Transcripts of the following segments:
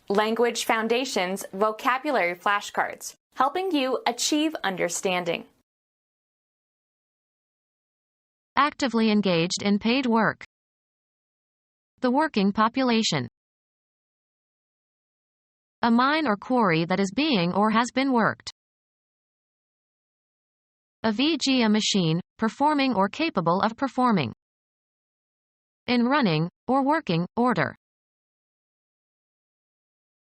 Language Foundations Vocabulary Flashcards, helping you achieve understanding. Actively engaged in paid work. The working population. A mine or quarry that is being or has been worked. A VG, a machine, performing or capable of performing. In running, or working, order.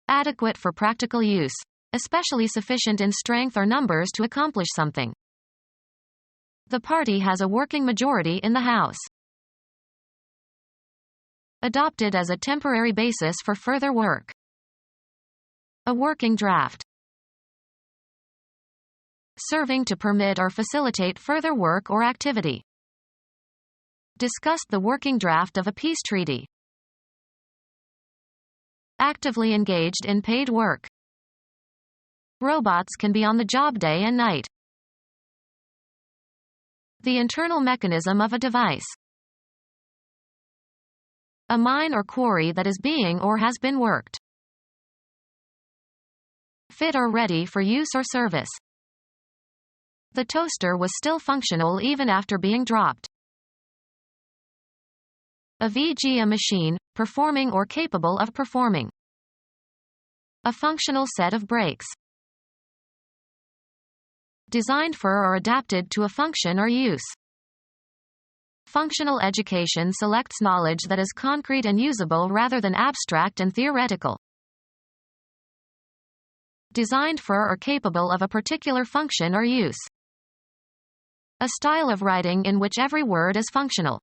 Adequate for practical use, especially sufficient in strength or numbers to accomplish something. The party has a working majority in the House. Adopted as a temporary basis for further work. A working draft. Serving to permit or facilitate further work or activity. Discussed the working draft of a peace treaty. Actively engaged in paid work. Robots can be on the job day and night. The internal mechanism of a device. A mine or quarry that is being or has been worked. Fit or ready for use or service. The toaster was still functional even after being dropped. A VG, a machine, performing or capable of performing. A functional set of brakes. Designed for or adapted to a function or use. Functional education selects knowledge that is concrete and usable rather than abstract and theoretical. Designed for or capable of a particular function or use. A style of writing in which every word is functional.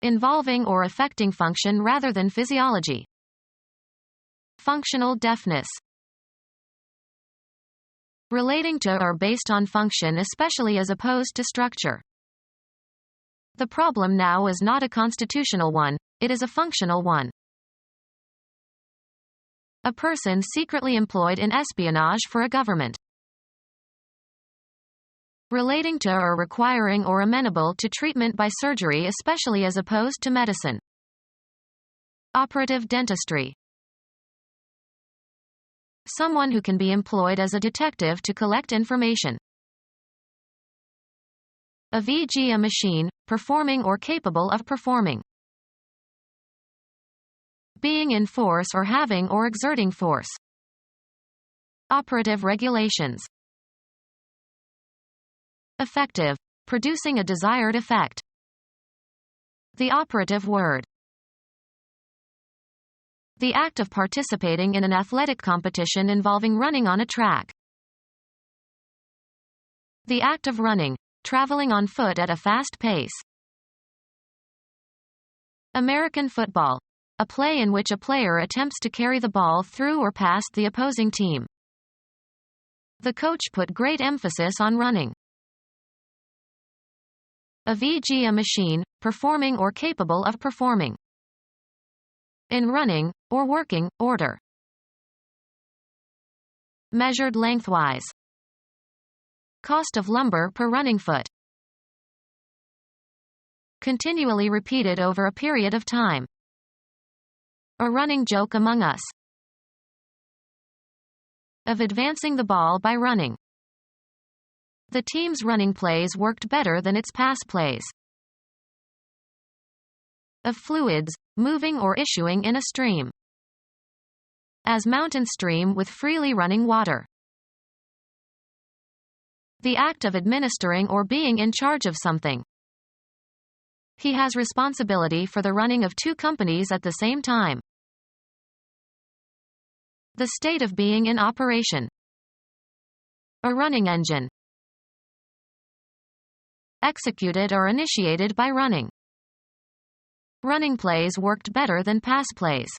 Involving or affecting function rather than physiology. Functional deafness. Relating to or based on function, especially as opposed to structure. The problem now is not a constitutional one, it is a functional one. A person secretly employed in espionage for a government. Relating to or requiring or amenable to treatment by surgery, especially as opposed to medicine. Operative dentistry. Someone who can be employed as a detective to collect information. A VG, a machine, performing or capable of performing. Being in force or having or exerting force. Operative regulations. Effective, producing a desired effect. The operative word. The act of participating in an athletic competition involving running on a track. The act of running, traveling on foot at a fast pace. American football. A play in which a player attempts to carry the ball through or past the opposing team. The coach put great emphasis on running. A VG, a machine, performing or capable of performing. In running, or working, order. Measured lengthwise. Cost of lumber per running foot. Continually repeated over a period of time. A running joke among us. Of advancing the ball by running. The team's running plays worked better than its pass plays. Of fluids, moving or issuing in a stream. As mountain stream with freely running water. The act of administering or being in charge of something. He has responsibility for the running of two companies at the same time. The state of being in operation. A running engine. Executed or initiated by running. Running plays worked better than pass plays.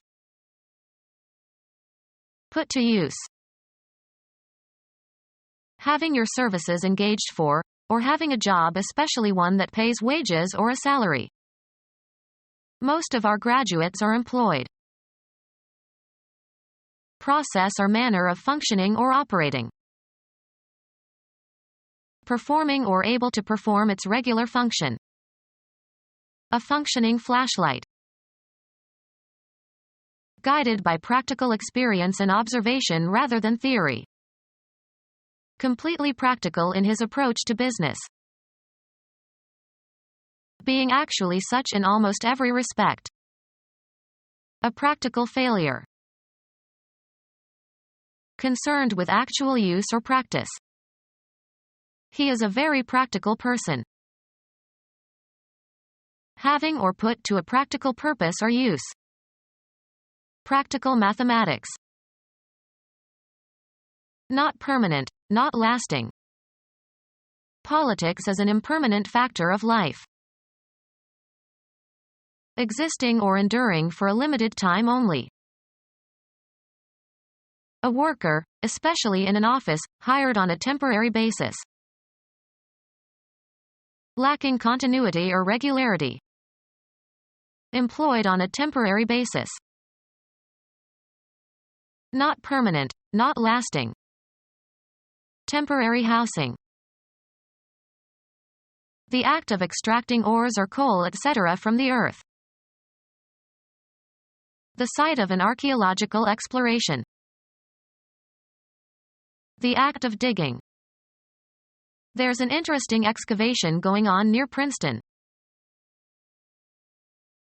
Put to use. Having your services engaged for, or having a job, especially one that pays wages or a salary. Most of our graduates are employed. Process or manner of functioning or operating. Performing or able to perform its regular function. A functioning flashlight. guided by practical experience and observation rather than theory. Completely practical in his approach to business. Being actually such in almost every respect. A practical failure. Concerned with actual use or practice. He is a very practical person. Having or put to a practical purpose or use. Practical mathematics. Not permanent, not lasting. Politics is an impermanent factor of life. Existing or enduring for a limited time only. A worker, especially in an office, hired on a temporary basis. Lacking continuity or regularity. Employed on a temporary basis. Not permanent, not lasting. Temporary housing. The act of extracting ores or coal, etc. from the earth. The site of an archaeological exploration. The act of digging. There's an interesting excavation going on near Princeton.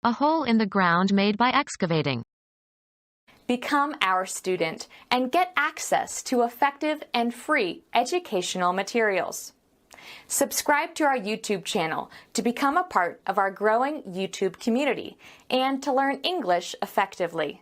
A hole in the ground made by excavating. Become our student and get access to effective and free educational materials. Subscribe to our YouTube channel to become a part of our growing YouTube community and to learn English effectively.